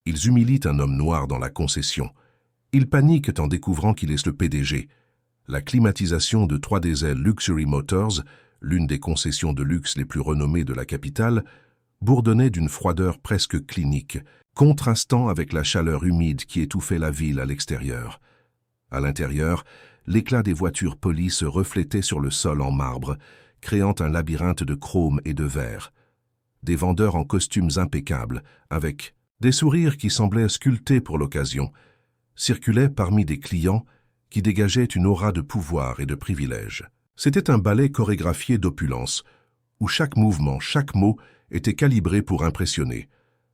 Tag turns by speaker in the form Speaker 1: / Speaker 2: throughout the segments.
Speaker 1: Ils humilient un homme noir dans la concession. Ils paniquent en découvrant qu'il est le PDG. La climatisation de 3DZ Luxury Motors, l'une des concessions de luxe les plus renommées de la capitale, bourdonnait d'une froideur presque clinique, contrastant avec la chaleur humide qui étouffait la ville à l'extérieur. À l'intérieur, l'éclat des voitures polies se reflétait sur le sol en marbre, créant un labyrinthe de chrome et de verre. Des vendeurs en costumes impeccables, avec des sourires qui semblaient sculptés pour l'occasion, circulaient parmi des clients qui dégageaient une aura de pouvoir et de privilège. C'était un ballet chorégraphié d'opulence, où chaque mouvement, chaque mot était calibré pour impressionner.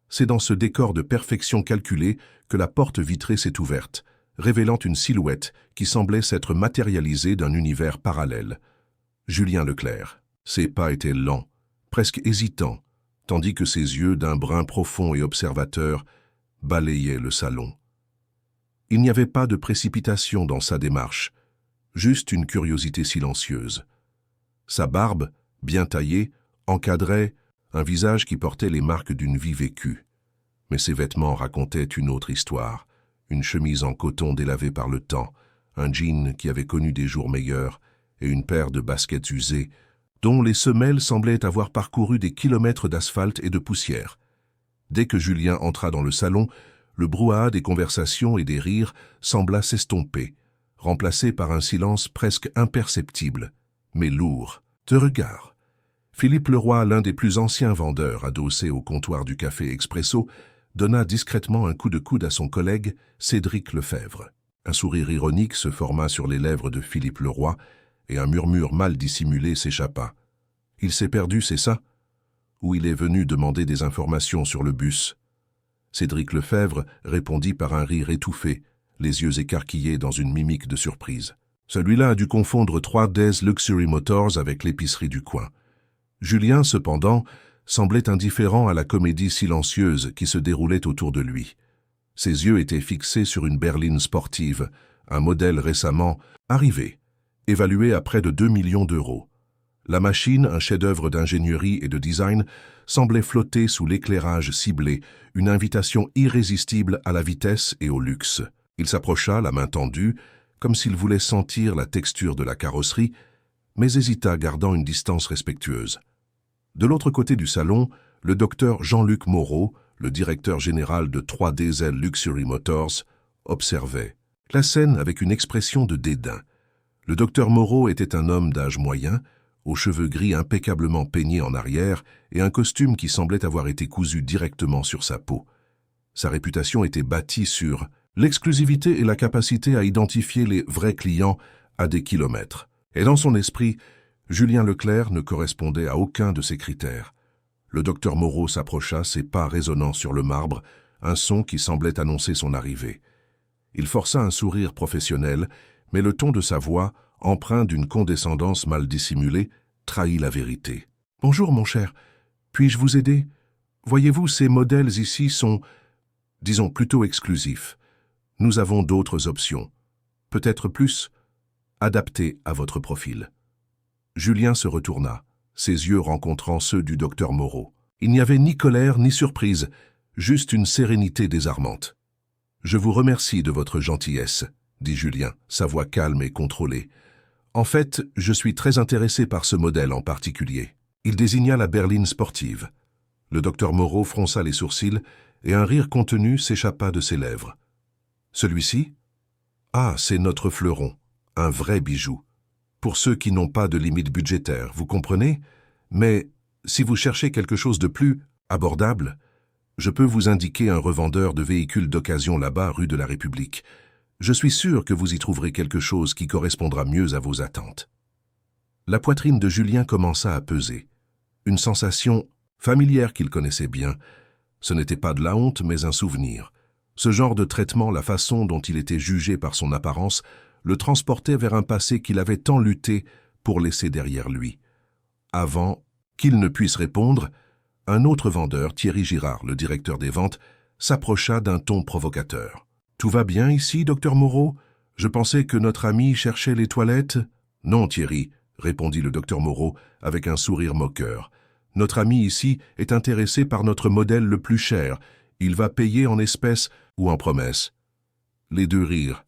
Speaker 1: C'est dans ce décor de perfection calculée que la porte vitrée s'est ouverte, révélant une silhouette qui semblait s'être matérialisée d'un univers parallèle. Julien Leclerc. Ses pas étaient lents, presque hésitants, tandis que ses yeux, d'un brun profond et observateur, balayaient le salon. Il n'y avait pas de précipitation dans sa démarche, juste une curiosité silencieuse. Sa barbe, bien taillée, encadrait un visage qui portait les marques d'une vie vécue. Mais ses vêtements racontaient une autre histoire, une chemise en coton délavée par le temps, un jean qui avait connu des jours meilleurs et une paire de baskets usées, dont les semelles semblaient avoir parcouru des kilomètres d'asphalte et de poussière. Dès que Julien entra dans le salon, le brouhaha des conversations et des rires sembla s'estomper, remplacé par un silence presque imperceptible, mais lourd. « Te regarde !» Philippe Leroy, l'un des plus anciens vendeurs adossé au comptoir du café Expresso, donna discrètement un coup de coude à son collègue Cédric Lefebvre. Un sourire ironique se forma sur les lèvres de Philippe Leroy et un murmure mal dissimulé s'échappa. « Il s'est perdu, c'est ça ? Ou il est venu demander des informations sur le bus ?» Cédric Lefebvre répondit par un rire étouffé, les yeux écarquillés dans une mimique de surprise. Celui-là a dû confondre 3DZ Luxury Motors avec l'épicerie du coin. Julien, cependant, semblait indifférent à la comédie silencieuse qui se déroulait autour de lui. Ses yeux étaient fixés sur une berline sportive, un modèle récemment arrivé, évalué à près de 2 millions d'euros. La machine, un chef-d'œuvre d'ingénierie et de design, semblait flotter sous l'éclairage ciblé, une invitation irrésistible à la vitesse et au luxe. Il s'approcha, la main tendue, comme s'il voulait sentir la texture de la carrosserie, mais hésita, gardant une distance respectueuse. De l'autre côté du salon, le docteur Jean-Luc Moreau, le directeur général de 3DZ Luxury Motors, observait la scène avec une expression de dédain. Le docteur Moreau était un homme d'âge moyen, aux cheveux gris impeccablement peignés en arrière et un costume qui semblait avoir été cousu directement sur sa peau. Sa réputation était bâtie sur l'exclusivité et la capacité à identifier les vrais clients à des kilomètres. Et dans son esprit, Julien Leclerc ne correspondait à aucun de ces critères. Le docteur Moreau s'approcha, ses pas résonnant sur le marbre, un son qui semblait annoncer son arrivée. Il força un sourire professionnel, mais le ton de sa voix, empreint d'une condescendance mal dissimulée, trahit la vérité. « Bonjour, mon cher. Puis-je vous aider? Voyez-vous, ces modèles ici sont, disons, plutôt exclusifs. Nous avons d'autres options, peut-être plus adaptées à votre profil. » Julien se retourna, ses yeux rencontrant ceux du docteur Moreau. Il n'y avait ni colère ni surprise, juste une sérénité désarmante. « Je vous remercie de votre gentillesse, » dit Julien, sa voix calme et contrôlée. « En fait, je suis très intéressé par ce modèle en particulier. » Il désigna la berline sportive. Le docteur Moreau fronça les sourcils et un rire contenu s'échappa de ses lèvres. « Celui-ci ? Ah, c'est notre fleuron, un vrai bijou. Pour ceux qui n'ont pas de limite budgétaire, vous comprenez? Mais si vous cherchez quelque chose de plus abordable, je peux vous indiquer un revendeur de véhicules d'occasion là-bas, rue de la République. Je suis sûr que vous y trouverez quelque chose qui correspondra mieux à vos attentes. » La poitrine de Julien commença à peser. Une sensation familière qu'il connaissait bien. Ce n'était pas de la honte, mais un souvenir. Ce genre de traitement, la façon dont il était jugé par son apparence, le transportait vers un passé qu'il avait tant lutté pour laisser derrière lui. Avant qu'il ne puisse répondre, un autre vendeur, Thierry Girard, le directeur des ventes, s'approcha d'un ton provocateur. « Tout va bien ici, docteur Moreau? Je pensais que notre ami cherchait les toilettes. »« Non, Thierry, » répondit le docteur Moreau avec un sourire moqueur. « Notre ami ici est intéressé par notre modèle le plus cher Il va payer en espèces ou en promesses. Les deux rirent,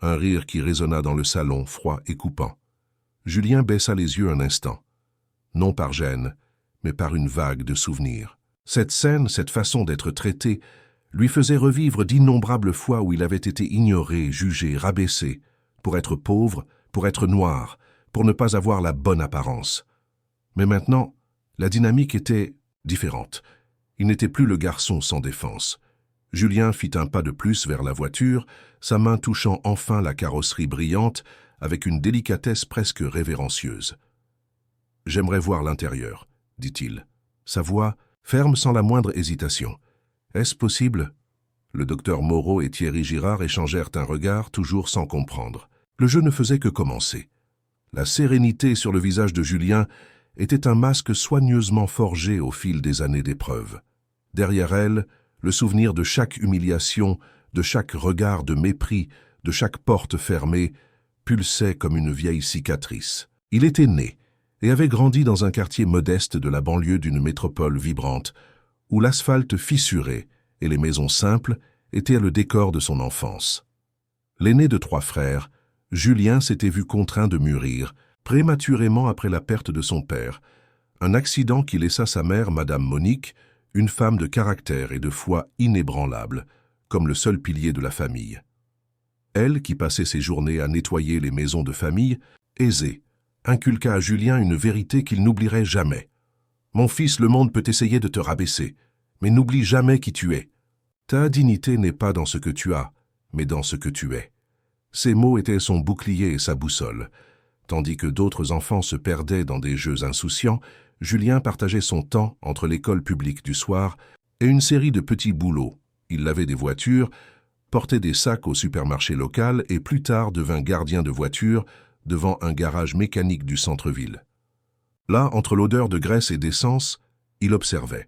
Speaker 1: un rire qui résonna dans le salon, froid et coupant. Julien baissa les yeux un instant, non par gêne, mais par une vague de souvenirs. Cette scène, cette façon d'être traité, lui faisait revivre d'innombrables fois où il avait été ignoré, jugé, rabaissé, pour être pauvre, pour être noir, pour ne pas avoir la bonne apparence. Mais maintenant, la dynamique était différente. Il n'était plus le garçon sans défense. Julien fit un pas de plus vers la voiture, sa main touchant enfin la carrosserie brillante avec une délicatesse presque révérencieuse. « J'aimerais voir l'intérieur », dit-il. Sa voix, ferme sans la moindre hésitation. « Est-ce possible ?» Le docteur Moreau et Thierry Girard échangèrent un regard, toujours sans comprendre. Le jeu ne faisait que commencer. La sérénité sur le visage de Julien était un masque soigneusement forgé au fil des années d'épreuve. Derrière elle, le souvenir de chaque humiliation, de chaque regard de mépris, de chaque porte fermée, pulsait comme une vieille cicatrice. Il était né et avait grandi dans un quartier modeste de la banlieue d'une métropole vibrante, où l'asphalte fissuré et les maisons simples étaient le décor de son enfance. L'aîné de 3 frères, Julien s'était vu contraint de mûrir, prématurément après la perte de son père, un accident qui laissa sa mère, Madame Monique, une femme de caractère et de foi inébranlable, comme le seul pilier de la famille. Elle, qui passait ses journées à nettoyer les maisons de famille, aisée, inculqua à Julien une vérité qu'il n'oublierait jamais. « Mon fils, le monde peut essayer de te rabaisser, mais n'oublie jamais qui tu es. Ta dignité n'est pas dans ce que tu as, mais dans ce que tu es. » Ces mots étaient son bouclier et sa boussole. Tandis que d'autres enfants se perdaient dans des jeux insouciants, Julien partageait son temps entre l'école publique du soir et une série de petits boulots. Il lavait des voitures, portait des sacs au supermarché local et plus tard devint gardien de voiture devant un garage mécanique du centre-ville. Là, entre l'odeur de graisse et d'essence, il observait.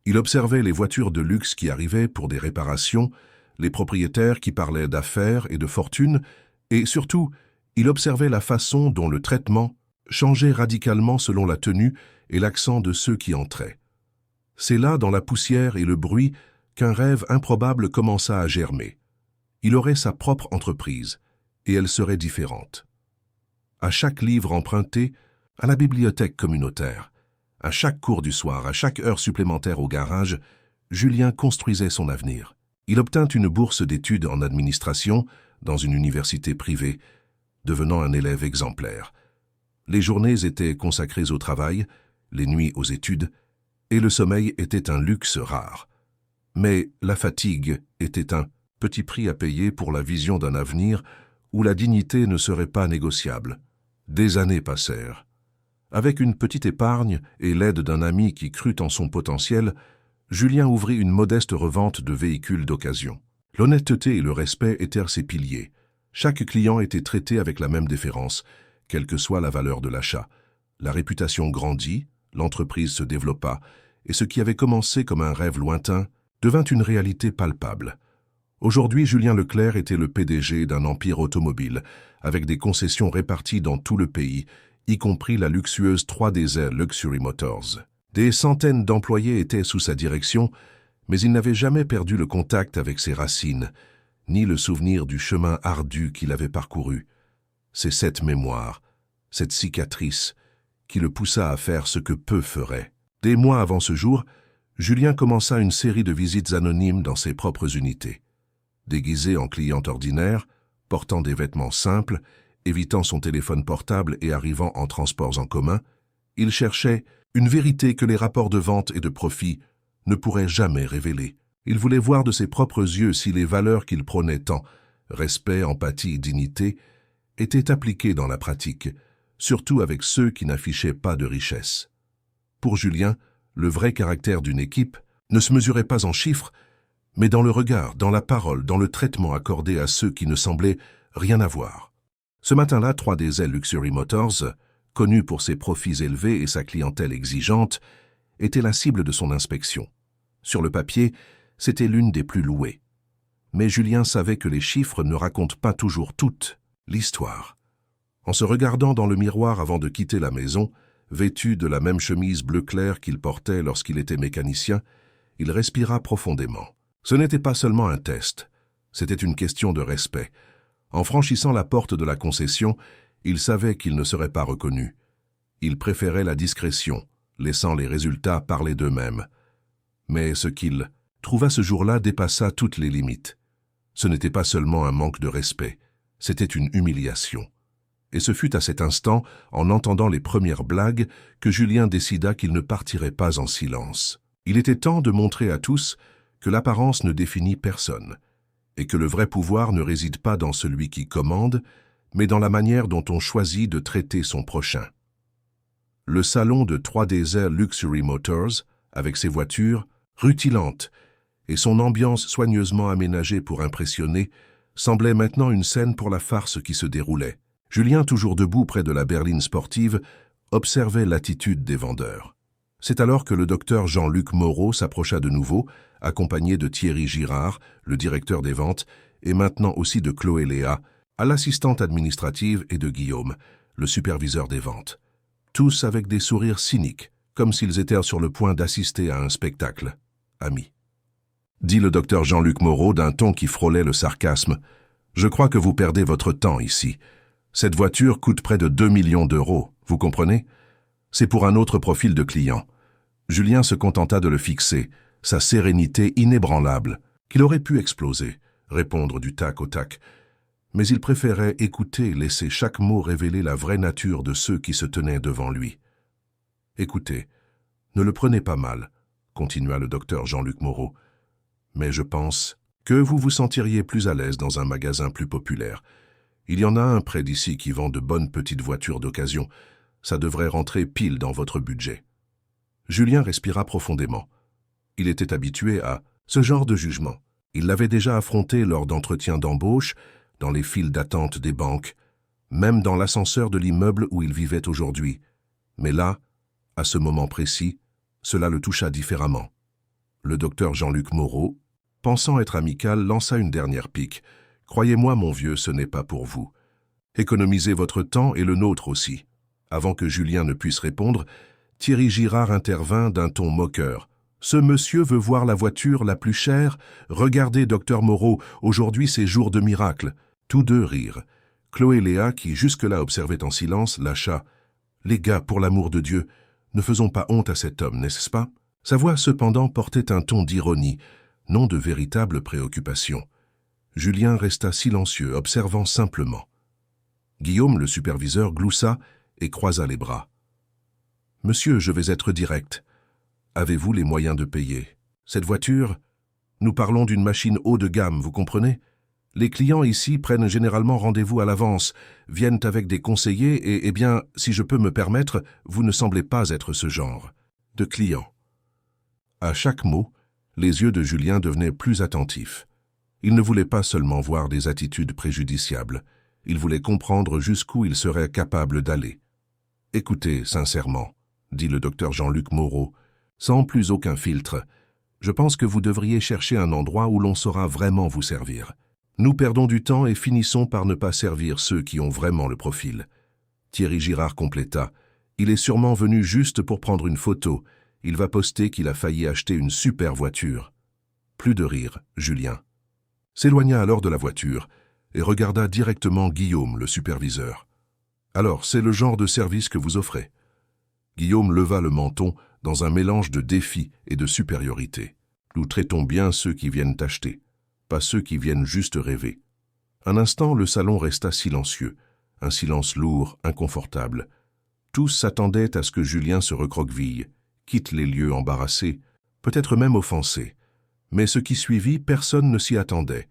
Speaker 1: Il observait les voitures de luxe qui arrivaient pour des réparations, les propriétaires qui parlaient d'affaires et de fortune, et surtout, il observait la façon dont le traitement changeait radicalement selon la tenue et l'accent de ceux qui entraient. C'est là, dans la poussière et le bruit, qu'un rêve improbable commença à germer. Il aurait sa propre entreprise, et elle serait différente. À chaque livre emprunté, à la bibliothèque communautaire, à chaque cours du soir, à chaque heure supplémentaire au garage, Julien construisait son avenir. Il obtint une bourse d'études en administration dans une université privée, devenant un élève exemplaire. Les journées étaient consacrées au travail, les nuits aux études, et le sommeil était un luxe rare. Mais la fatigue était un petit prix à payer pour la vision d'un avenir où la dignité ne serait pas négociable. Des années passèrent. Avec une petite épargne et l'aide d'un ami qui crut en son potentiel, Julien ouvrit une modeste revente de véhicules d'occasion. L'honnêteté et le respect étaient ses piliers. Chaque client était traité avec la même déférence, quelle que soit la valeur de l'achat. La réputation grandit, l'entreprise se développa, et ce qui avait commencé comme un rêve lointain devint une réalité palpable. Aujourd'hui, Julien Leclerc était le PDG d'un empire automobile, avec des concessions réparties dans tout le pays, y compris la luxueuse 3DZ Luxury Motors. Des centaines d'employés étaient sous sa direction, mais il n'avait jamais perdu le contact avec ses racines, ni le souvenir du chemin ardu qu'il avait parcouru. C'est cette mémoire, cette cicatrice, qui le poussa à faire ce que peu feraient. Des mois avant ce jour, Julien commença une série de visites anonymes dans ses propres unités. Déguisé en client ordinaire, portant des vêtements simples, évitant son téléphone portable et arrivant en transports en commun, il cherchait une vérité que les rapports de vente et de profit ne pourraient jamais révéler. Il voulait voir de ses propres yeux si les valeurs qu'il prônait tant, respect, empathie, dignité, étaient appliquées dans la pratique, surtout avec ceux qui n'affichaient pas de richesse. Pour Julien, le vrai caractère d'une équipe ne se mesurait pas en chiffres, mais dans le regard, dans la parole, dans le traitement accordé à ceux qui ne semblaient rien avoir. Ce matin-là, 3DZ Luxury Motors, connu pour ses profits élevés et sa clientèle exigeante, était la cible de son inspection. Sur le papier, c'était l'une des plus louées. Mais Julien savait que les chiffres ne racontent pas toujours toute l'histoire. En se regardant dans le miroir avant de quitter la maison, vêtu de la même chemise bleu clair qu'il portait lorsqu'il était mécanicien, Il respira profondément. Ce n'était pas seulement un test, c'était une question de respect. En franchissant la porte de la concession, il savait qu'il ne serait pas reconnu. Il préférait la discrétion, laissant les résultats parler d'eux-mêmes. Mais ce qu'il trouva ce jour-là dépassa toutes les limites. Ce n'était pas seulement un manque de respect, c'était une humiliation. Et ce fut à cet instant, en entendant les premières blagues, que Julien décida qu'il ne partirait pas en silence. Il était temps de montrer à tous que l'apparence ne définit personne, et que le vrai pouvoir ne réside pas dans celui qui commande, mais dans la manière dont on choisit de traiter son prochain. Le salon de 3DZ Luxury Motors, avec ses voitures, rutilantes, et son ambiance soigneusement aménagée pour impressionner, semblait maintenant une scène pour la farce qui se déroulait. Julien, toujours debout près de la berline sportive, observait l'attitude des vendeurs. C'est alors que le docteur Jean-Luc Moreau s'approcha de nouveau, accompagné de Thierry Girard, le directeur des ventes, et maintenant aussi de Chloé Léa, à l'assistante administrative, et de Guillaume, le superviseur des ventes. Tous avec des sourires cyniques, comme s'ils étaient sur le point d'assister à un spectacle. « Amis », dit le docteur Jean-Luc Moreau d'un ton qui frôlait le sarcasme, « je crois que vous perdez votre temps ici. Cette voiture coûte près de 2 millions d'euros, vous comprenez? C'est pour un autre profil de client. » Julien se contenta de le fixer, sa sérénité inébranlable, qu'il aurait pu exploser, répondre du tac au tac. Mais il préférait écouter, laisser chaque mot révéler la vraie nature de ceux qui se tenaient devant lui. « Écoutez, ne le prenez pas mal, » continua le docteur Jean-Luc Moreau, « mais je pense que vous vous sentiriez plus à l'aise dans un magasin plus populaire. Il y en a un près d'ici qui vend de bonnes petites voitures d'occasion. Ça devrait rentrer pile dans votre budget. » Julien respira profondément. Il était habitué à ce genre de jugement. Il l'avait déjà affronté lors d'entretiens d'embauche, dans les files d'attente des banques, même dans l'ascenseur de l'immeuble où il vivait aujourd'hui. Mais là, à ce moment précis, cela le toucha différemment. Le docteur Jean-Luc Moreau, pensant être amical, lança une dernière pique. « Croyez-moi, mon vieux, ce n'est pas pour vous. Économisez votre temps et le nôtre aussi. » Avant que Julien ne puisse répondre, Thierry Girard intervint d'un ton moqueur. « Ce monsieur veut voir la voiture la plus chère? Regardez, docteur Moreau, aujourd'hui c'est jour de miracle. » Tous deux rirent. Chloé Léa, qui jusque-là observait en silence, lâcha. « Les gars, pour l'amour de Dieu, ne faisons pas honte à cet homme, n'est-ce pas ?» Sa voix cependant portait un ton d'ironie, non de véritable préoccupation. Julien resta silencieux, observant simplement. Guillaume, le superviseur, gloussa et croisa les bras. « Monsieur, je vais être direct. Avez-vous les moyens de payer? Cette voiture, nous parlons d'une machine haut de gamme, vous comprenez? Les clients ici prennent généralement rendez-vous à l'avance, viennent avec des conseillers et, eh bien, si je peux me permettre, vous ne semblez pas être ce genre de client. » À chaque mot, les yeux de Julien devenaient plus attentifs. Il ne voulait pas seulement voir des attitudes préjudiciables, il voulait comprendre jusqu'où il serait capable d'aller. « Écoutez, sincèrement, » dit le docteur Jean-Luc Moreau, sans plus aucun filtre, « je pense que vous devriez chercher un endroit où l'on saura vraiment vous servir. Nous perdons du temps et finissons par ne pas servir ceux qui ont vraiment le profil. » Thierry Girard compléta, « Il est sûrement venu juste pour prendre une photo. Il va poster qu'il a failli acheter une super voiture. » Plus de rire, Julien s'éloigna alors de la voiture et regarda directement Guillaume, le superviseur. « Alors, c'est le genre de service que vous offrez ?» Guillaume leva le menton dans un mélange de défi et de supériorité. « Nous traitons bien ceux qui viennent acheter, pas ceux qui viennent juste rêver. » Un instant, le salon resta silencieux, un silence lourd, inconfortable. Tous s'attendaient à ce que Julien se recroqueville, quitte les lieux embarrassés, peut-être même offensés. Mais ce qui suivit, personne ne s'y attendait.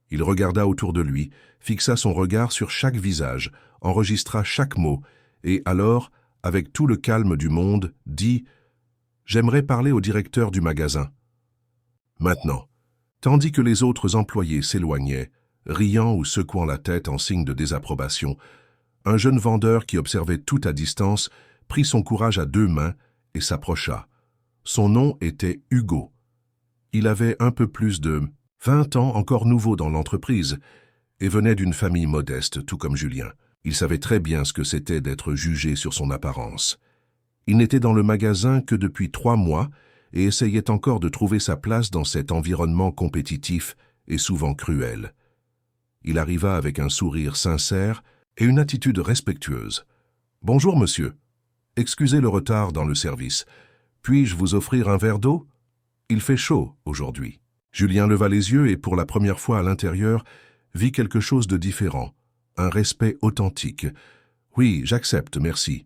Speaker 1: Il regarda autour de lui, fixa son regard sur chaque visage, enregistra chaque mot, et alors, avec tout le calme du monde, dit « J'aimerais parler au directeur du magasin. » Maintenant, tandis que les autres employés s'éloignaient, riant ou secouant la tête en signe de désapprobation, un jeune vendeur qui observait tout à distance prit son courage à deux mains et s'approcha. Son nom était Hugo. Il avait un peu plus de 20 ans, encore nouveau dans l'entreprise, et venait d'une famille modeste, tout comme Julien. Il savait très bien ce que c'était d'être jugé sur son apparence. Il n'était dans le magasin que depuis 3 mois, et essayait encore de trouver sa place dans cet environnement compétitif et souvent cruel. Il arriva avec un sourire sincère et une attitude respectueuse. « Bonjour, monsieur. Excusez le retard dans le service. Puis-je vous offrir un verre d'eau? Il fait chaud aujourd'hui. » Julien leva les yeux et pour la première fois à l'intérieur, vit quelque chose de différent, un respect authentique. « Oui, j'accepte, merci. »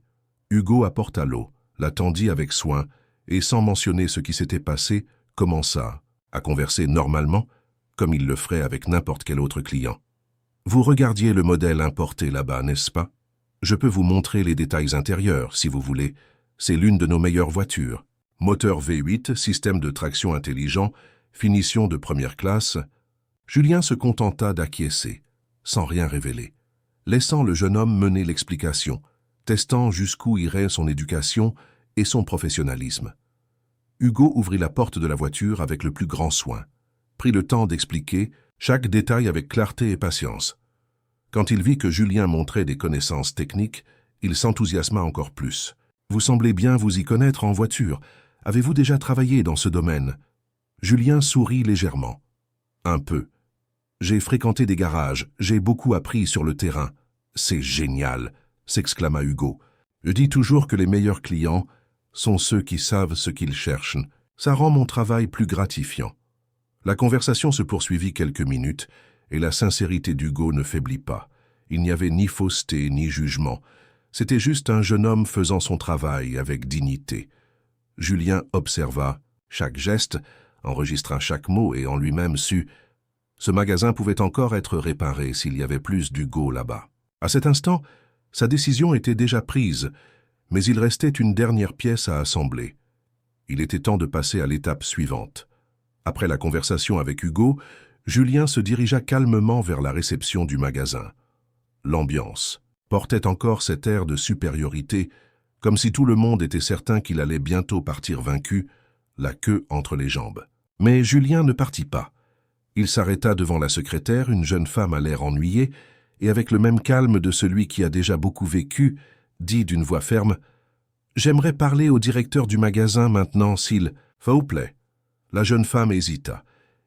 Speaker 1: Hugo apporta l'eau, la tendit avec soin et, sans mentionner ce qui s'était passé, commença à converser normalement, comme il le ferait avec n'importe quel autre client. « Vous regardiez le modèle importé là-bas, n'est-ce pas? Je peux vous montrer les détails intérieurs, si vous voulez. C'est l'une de nos meilleures voitures. Moteur V8, système de traction intelligent, finition de première classe. » Julien se contenta d'acquiescer, sans rien révéler, laissant le jeune homme mener l'explication, testant jusqu'où irait son éducation et son professionnalisme. Hugo ouvrit la porte de la voiture avec le plus grand soin, prit le temps d'expliquer chaque détail avec clarté et patience. Quand il vit que Julien montrait des connaissances techniques, il s'enthousiasma encore plus. « Vous semblez bien vous y connaître en voiture. Avez-vous déjà travaillé dans ce domaine ?» Julien sourit légèrement. « Un peu. J'ai fréquenté des garages, j'ai beaucoup appris sur le terrain. »« C'est génial !» s'exclama Hugo. « Je dis toujours que les meilleurs clients sont ceux qui savent ce qu'ils cherchent. Ça rend mon travail plus gratifiant. » La conversation se poursuivit quelques minutes et la sincérité d'Hugo ne faiblit pas. Il n'y avait ni fausseté ni jugement. C'était juste un jeune homme faisant son travail avec dignité. Julien observa chaque geste, enregistra chaque mot et en lui-même sut « Ce magasin pouvait encore être réparé s'il y avait plus d'Hugo là-bas. » À cet instant, sa décision était déjà prise, mais il restait une dernière pièce à assembler. Il était temps de passer à l'étape suivante. Après la conversation avec Hugo, Julien se dirigea calmement vers la réception du magasin. L'ambiance portait encore cet air de supériorité, comme si tout le monde était certain qu'il allait bientôt partir vaincu, la queue entre les jambes. Mais Julien ne partit pas. Il s'arrêta devant la secrétaire, une jeune femme à l'air ennuyé, et avec le même calme de celui qui a déjà beaucoup vécu, dit d'une voix ferme « J'aimerais parler au directeur du magasin maintenant, s'il vous plaît. » La jeune femme hésita.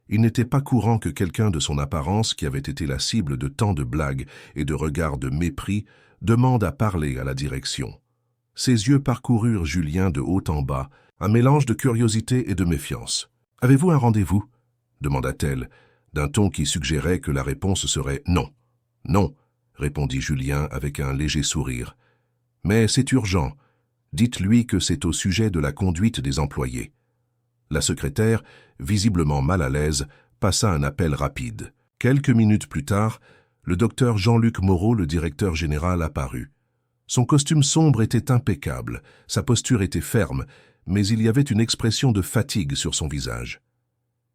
Speaker 1: Il n'était pas courant que quelqu'un de son apparence, qui avait été la cible de tant de blagues et de regards de mépris, demande à parler à la direction. Ses yeux parcoururent Julien de haut en bas, un mélange de curiosité et de méfiance. « Avez-vous un rendez-vous » demanda-t-elle, d'un ton qui suggérait que la réponse serait « non ». « Non », répondit Julien avec un léger sourire. « Mais c'est urgent. Dites-lui que c'est au sujet de la conduite des employés. » La secrétaire, visiblement mal à l'aise, passa un appel rapide. Quelques minutes plus tard, le docteur Jean-Luc Moreau, le directeur général, apparut. Son costume sombre était impeccable, sa posture était ferme, mais il y avait une expression de fatigue sur son visage.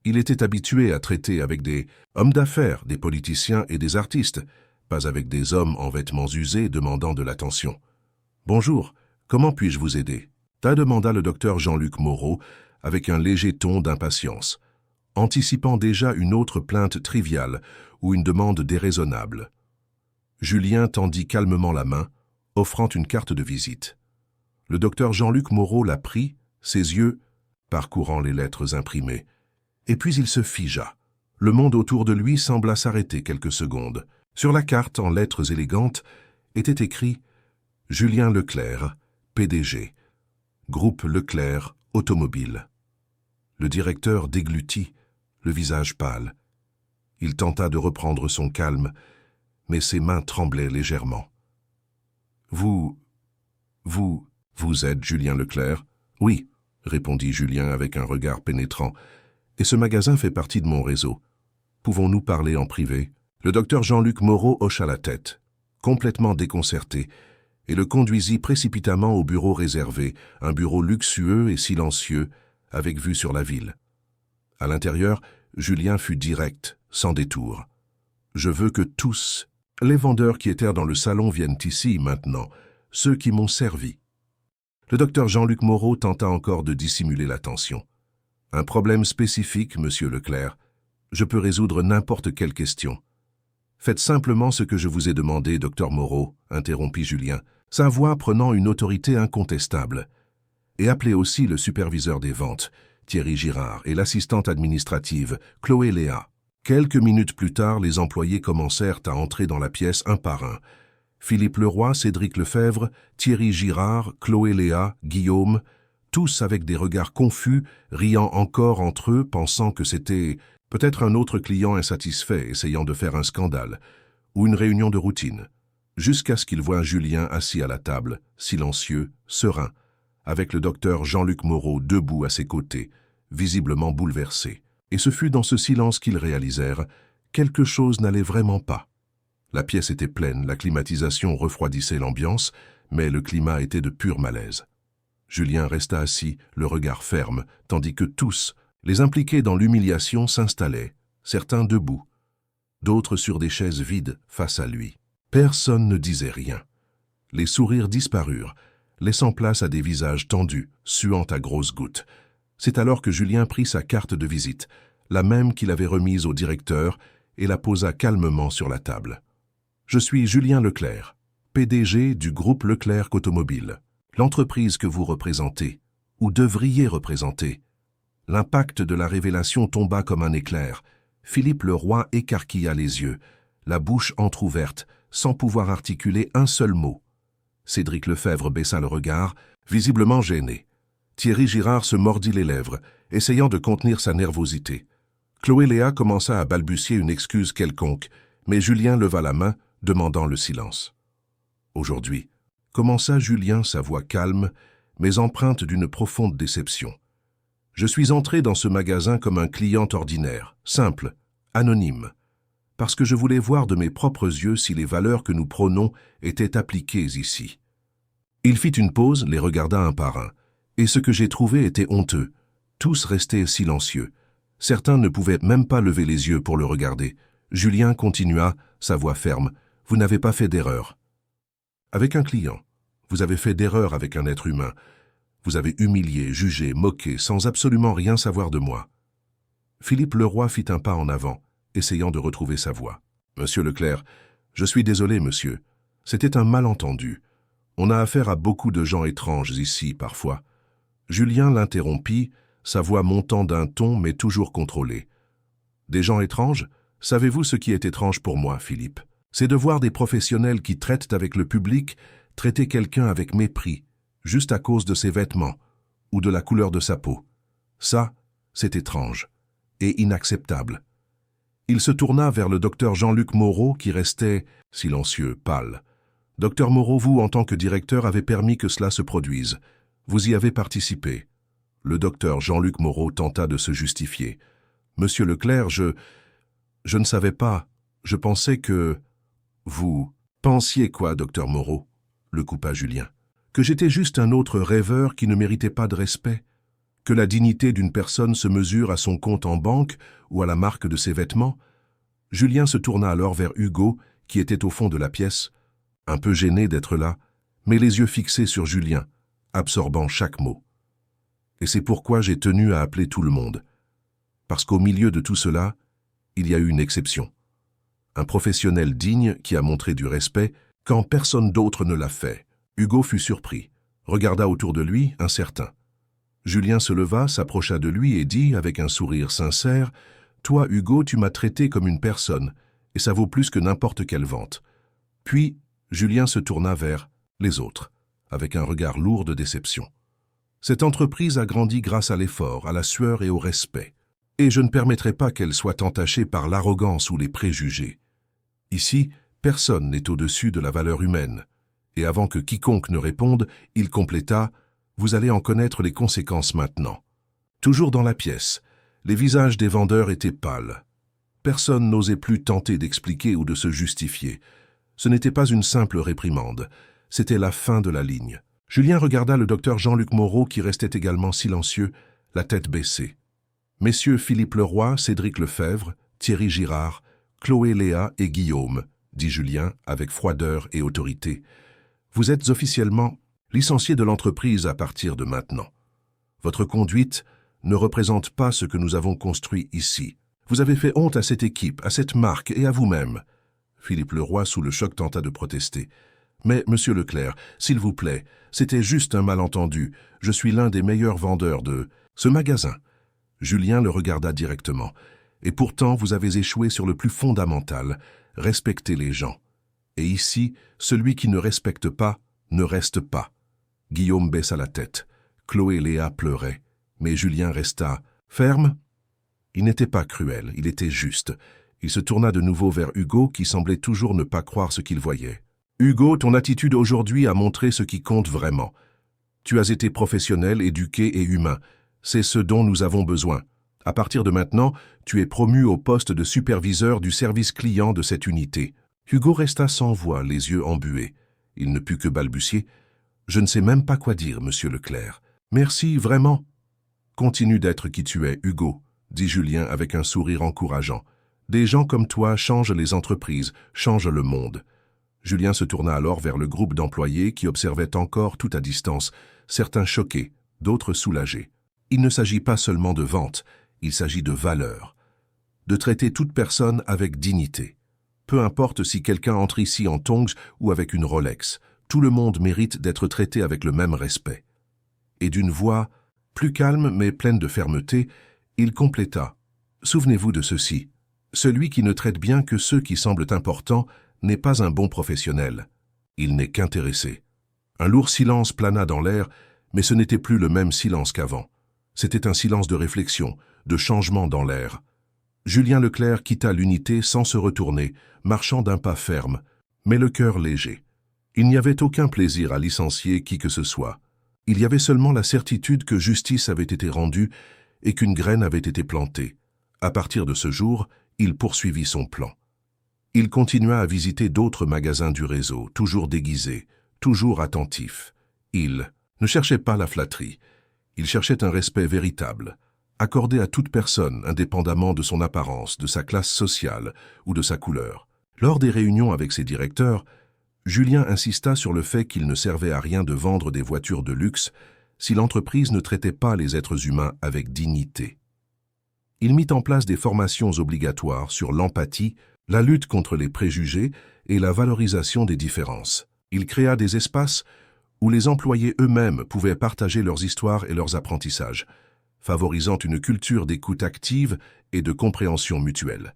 Speaker 1: Il était habitué à traiter avec des hommes d'affaires, des politiciens et des artistes, pas avec des hommes en vêtements usés demandant de l'attention. « Bonjour, comment puis-je vous aider ?» demanda le docteur Jean-Luc Moreau avec un léger ton d'impatience, anticipant déjà une autre plainte triviale ou une demande déraisonnable. Julien tendit calmement la main, offrant une carte de visite. Le docteur Jean-Luc Moreau la prit, ses yeux parcourant les lettres imprimées. Et puis il se figea. Le monde autour de lui sembla s'arrêter quelques secondes. Sur la carte, en lettres élégantes, était écrit « Julien Leclerc, PDG, Groupe Leclerc, Automobile ». Le directeur déglutit, le visage pâle. Il tenta de reprendre son calme, mais ses mains tremblaient légèrement. « Vous êtes Julien Leclerc ?»« Oui, » répondit Julien avec un regard pénétrant. « Et ce magasin fait partie de mon réseau. Pouvons-nous parler en privé ?» Le docteur Jean-Luc Moreau hocha la tête, complètement déconcerté, et le conduisit précipitamment au bureau réservé, un bureau luxueux et silencieux, avec vue sur la ville. À l'intérieur, Julien fut direct, sans détour. « Je veux que tous les vendeurs qui étaient dans le salon viennent ici maintenant, ceux qui m'ont servi. » Le docteur Jean-Luc Moreau tenta encore de dissimuler la tension. « Un problème spécifique, monsieur Leclerc. Je peux résoudre n'importe quelle question. » « Faites simplement ce que je vous ai demandé, docteur Moreau, » interrompit Julien, sa voix prenant une autorité incontestable. « Et appelez aussi le superviseur des ventes. Thierry Girard, et l'assistante administrative, Chloé Léa. Quelques minutes plus tard, les employés commencèrent à entrer dans la pièce un par un. Philippe Leroy, Cédric Lefebvre, Thierry Girard, Chloé Léa, Guillaume, tous avec des regards confus, riant encore entre eux, pensant que c'était peut-être un autre client insatisfait essayant de faire un scandale, ou une réunion de routine, jusqu'à ce qu'ils voient Julien assis à la table, silencieux, serein, avec le docteur Jean-Luc Moreau debout à ses côtés, visiblement bouleversé. Et ce fut dans ce silence qu'ils réalisèrent quelque chose n'allait vraiment pas. La pièce était pleine, la climatisation refroidissait l'ambiance, mais le climat était de pur malaise. Julien resta assis, le regard ferme, tandis que tous, les impliqués dans l'humiliation, s'installaient, certains debout, d'autres sur des chaises vides face à lui. Personne ne disait rien. Les sourires disparurent, laissant place à des visages tendus, suant à grosses gouttes. C'est alors que Julien prit sa carte de visite, la même qu'il avait remise au directeur, et la posa calmement sur la table. « Je suis Julien Leclerc, PDG du groupe Leclerc Automobile. L'entreprise que vous représentez, ou devriez représenter. » L'impact de la révélation tomba comme un éclair. Philippe Leroy écarquilla les yeux, la bouche entr'ouverte, sans pouvoir articuler un seul mot. Cédric Lefebvre baissa le regard, visiblement gêné. Thierry Girard se mordit les lèvres, essayant de contenir sa nervosité. Chloé Léa commença à balbutier une excuse quelconque, mais Julien leva la main, demandant le silence. Aujourd'hui, commença Julien, sa voix calme, mais empreinte d'une profonde déception. Je suis entré dans ce magasin comme un client ordinaire, simple, anonyme, parce que je voulais voir de mes propres yeux si les valeurs que nous prônons étaient appliquées ici. Il fit une pause, les regarda un par un, et ce que j'ai trouvé était honteux. Tous restaient silencieux. Certains ne pouvaient même pas lever les yeux pour le regarder. Julien continua, sa voix ferme. « Vous n'avez pas fait d'erreur. Avec un client, vous avez fait d'erreur avec un être humain. Vous avez humilié, jugé, moqué, sans absolument rien savoir de moi. » Philippe Leroy fit un pas en avant, essayant de retrouver sa voix. « Monsieur Leclerc, je suis désolé, monsieur. C'était un malentendu. On a affaire à beaucoup de gens étranges ici, parfois. » Julien l'interrompit, sa voix montant d'un ton, mais toujours contrôlée. « Des gens étranges? Savez-vous ce qui est étrange pour moi, Philippe? C'est de voir des professionnels qui traitent avec le public traiter quelqu'un avec mépris, juste à cause de ses vêtements ou de la couleur de sa peau. Ça, c'est étrange et inacceptable. » Il se tourna vers le docteur Jean-Luc Moreau qui restait silencieux, pâle. « Docteur Moreau, vous, en tant que directeur, avez permis que cela se produise. Vous y avez participé. » Le docteur Jean-Luc Moreau tenta de se justifier. « Monsieur Leclerc, je ne savais pas. Je pensais que... » « Vous pensiez quoi, docteur Moreau ?» le coupa Julien. « Que j'étais juste un autre rêveur qui ne méritait pas de respect? Que la dignité d'une personne se mesure à son compte en banque ou à la marque de ses vêtements ?» Julien se tourna alors vers Hugo, qui était au fond de la pièce, un peu gêné d'être là, mais les yeux fixés sur Julien, absorbant chaque mot. « Et c'est pourquoi j'ai tenu à appeler tout le monde. Parce qu'au milieu de tout cela, il y a eu une exception. Un professionnel digne qui a montré du respect quand personne d'autre ne l'a fait. » Hugo fut surpris, regarda autour de lui, incertain. Julien se leva, s'approcha de lui et dit, avec un sourire sincère, « Toi, Hugo, tu m'as traité comme une personne, et ça vaut plus que n'importe quelle vente. » Puis, Julien se tourna vers les autres, avec un regard lourd de déception. « Cette entreprise a grandi grâce à l'effort, à la sueur et au respect. Et je ne permettrai pas qu'elle soit entachée par l'arrogance ou les préjugés. Ici, personne n'est au-dessus de la valeur humaine. » Et avant que quiconque ne réponde, il compléta « Vous allez en connaître les conséquences maintenant. » Toujours dans la pièce, les visages des vendeurs étaient pâles. Personne n'osait plus tenter d'expliquer ou de se justifier. Ce n'était pas une simple réprimande, c'était la fin de la ligne. Julien regarda le docteur Jean-Luc Moreau qui restait également silencieux, la tête baissée. « Messieurs Philippe Leroy, Cédric Lefebvre, Thierry Girard, Chloé Léa et Guillaume, » dit Julien avec froideur et autorité. « Vous êtes officiellement licenciés de l'entreprise à partir de maintenant. Votre conduite ne représente pas ce que nous avons construit ici. Vous avez fait honte à cette équipe, à cette marque et à vous-même. » Philippe Leroy, sous le choc, tenta de protester. « Mais, monsieur Leclerc, s'il vous plaît, c'était juste un malentendu. Je suis l'un des meilleurs vendeurs de ce magasin. Julien le regarda directement. « Et pourtant, vous avez échoué sur le plus fondamental, respecter les gens. Et ici, celui qui ne respecte pas, ne reste pas. » Guillaume baissa la tête. Chloé et Léa pleuraient. Mais Julien resta ferme. Il n'était pas cruel, il était juste. Il se tourna de nouveau vers Hugo, qui semblait toujours ne pas croire ce qu'il voyait. « Hugo, ton attitude aujourd'hui a montré ce qui compte vraiment. Tu as été professionnel, éduqué et humain. C'est ce dont nous avons besoin. À partir de maintenant, tu es promu au poste de superviseur du service client de cette unité. » Hugo resta sans voix, les yeux embués. Il ne put que balbutier. « Je ne sais même pas quoi dire, monsieur Leclerc. Merci, vraiment. »« Continue d'être qui tu es, Hugo, » dit Julien avec un sourire encourageant. « Des gens comme toi changent les entreprises, changent le monde. » Julien se tourna alors vers le groupe d'employés qui observaient encore tout à distance, certains choqués, d'autres soulagés. Il ne s'agit pas seulement de vente, il s'agit de valeur. De traiter toute personne avec dignité. Peu importe si quelqu'un entre ici en tongs ou avec une Rolex, tout le monde mérite d'être traité avec le même respect. Et d'une voix plus calme mais pleine de fermeté, il compléta. « Souvenez-vous de ceci. Celui qui ne traite bien que ceux qui semblent importants n'est pas un bon professionnel. Il n'est qu'intéressé. » Un lourd silence plana dans l'air, mais ce n'était plus le même silence qu'avant. C'était un silence de réflexion, de changement dans l'air. Julien Leclerc quitta l'unité sans se retourner, marchant d'un pas ferme, mais le cœur léger. Il n'y avait aucun plaisir à licencier qui que ce soit. Il y avait seulement la certitude que justice avait été rendue et qu'une graine avait été plantée. À partir de ce jour, il poursuivit son plan. Il continua à visiter d'autres magasins du réseau, toujours déguisés, toujours attentif. Il ne cherchait pas la flatterie. Il cherchait un respect véritable, accordé à toute personne, indépendamment de son apparence, de sa classe sociale ou de sa couleur. Lors des réunions avec ses directeurs, Julien insista sur le fait qu'il ne servait à rien de vendre des voitures de luxe si l'entreprise ne traitait pas les êtres humains avec dignité. Il mit en place des formations obligatoires sur l'empathie, la lutte contre les préjugés et la valorisation des différences. Il créa des espaces où les employés eux-mêmes pouvaient partager leurs histoires et leurs apprentissages, favorisant une culture d'écoute active et de compréhension mutuelle.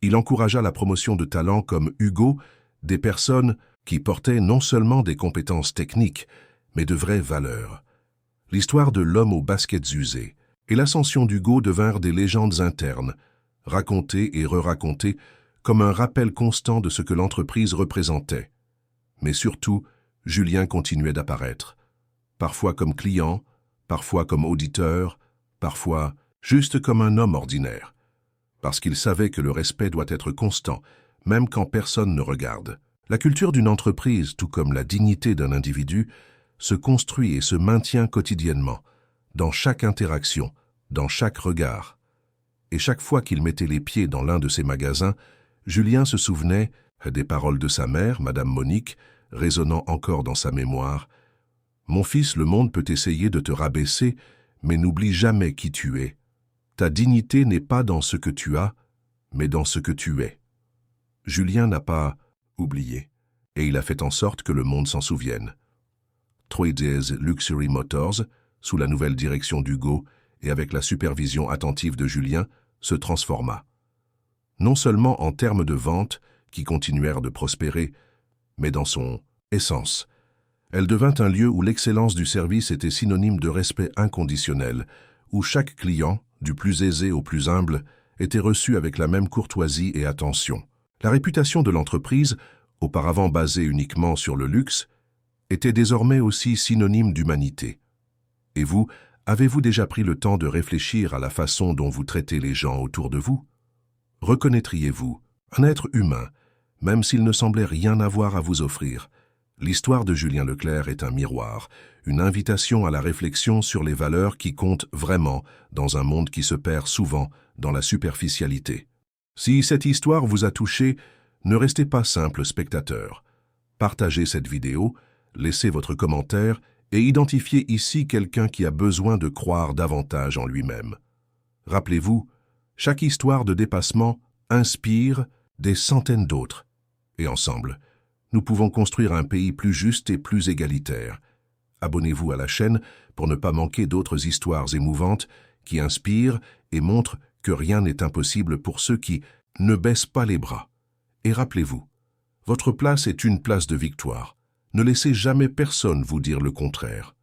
Speaker 1: Il encouragea la promotion de talents comme Hugo, des personnes qui portaient non seulement des compétences techniques, mais de vraies valeurs. L'histoire de l'homme aux baskets usées et l'ascension d'Hugo devinrent des légendes internes, racontées et re-racontées comme un rappel constant de ce que l'entreprise représentait. Mais surtout, Julien continuait d'apparaître, parfois comme client, parfois comme auditeur, parfois juste comme un homme ordinaire, parce qu'il savait que le respect doit être constant, même quand personne ne regarde. La culture d'une entreprise, tout comme la dignité d'un individu, se construit et se maintient quotidiennement, dans chaque interaction, dans chaque regard. Et chaque fois qu'il mettait les pieds dans l'un de ces magasins, Julien se souvenait des paroles de sa mère, Madame Monique, résonnant encore dans sa mémoire. « Mon fils, le monde peut essayer de te rabaisser, mais n'oublie jamais qui tu es. Ta dignité n'est pas dans ce que tu as, mais dans ce que tu es. » Julien n'a pas oublié, et il a fait en sorte que le monde s'en souvienne. 3Days Luxury Motors, sous la nouvelle direction d'Hugo et avec la supervision attentive de Julien, se transforma. Non seulement en termes de vente, qui continuèrent de prospérer, mais dans son essence. Elle devint un lieu où l'excellence du service était synonyme de respect inconditionnel, où chaque client, du plus aisé au plus humble, était reçu avec la même courtoisie et attention. La réputation de l'entreprise, auparavant basée uniquement sur le luxe, était désormais aussi synonyme d'humanité. Et vous, avez-vous déjà pris le temps de réfléchir à la façon dont vous traitez les gens autour de vous? Reconnaîtriez-vous un être humain, même s'il ne semblait rien avoir à vous offrir? L'histoire de Julien Leclerc est un miroir, une invitation à la réflexion sur les valeurs qui comptent vraiment dans un monde qui se perd souvent dans la superficialité. Si cette histoire vous a touché, ne restez pas simple spectateur. Partagez cette vidéo, laissez votre commentaire et identifiez ici quelqu'un qui a besoin de croire davantage en lui-même. Rappelez-vous, chaque histoire de dépassement inspire des centaines d'autres. Et ensemble, nous pouvons construire un pays plus juste et plus égalitaire. Abonnez-vous à la chaîne pour ne pas manquer d'autres histoires émouvantes qui inspire et montre que rien n'est impossible pour ceux qui ne baissent pas les bras. Et rappelez-vous, votre place est une place de victoire. Ne laissez jamais personne vous dire le contraire.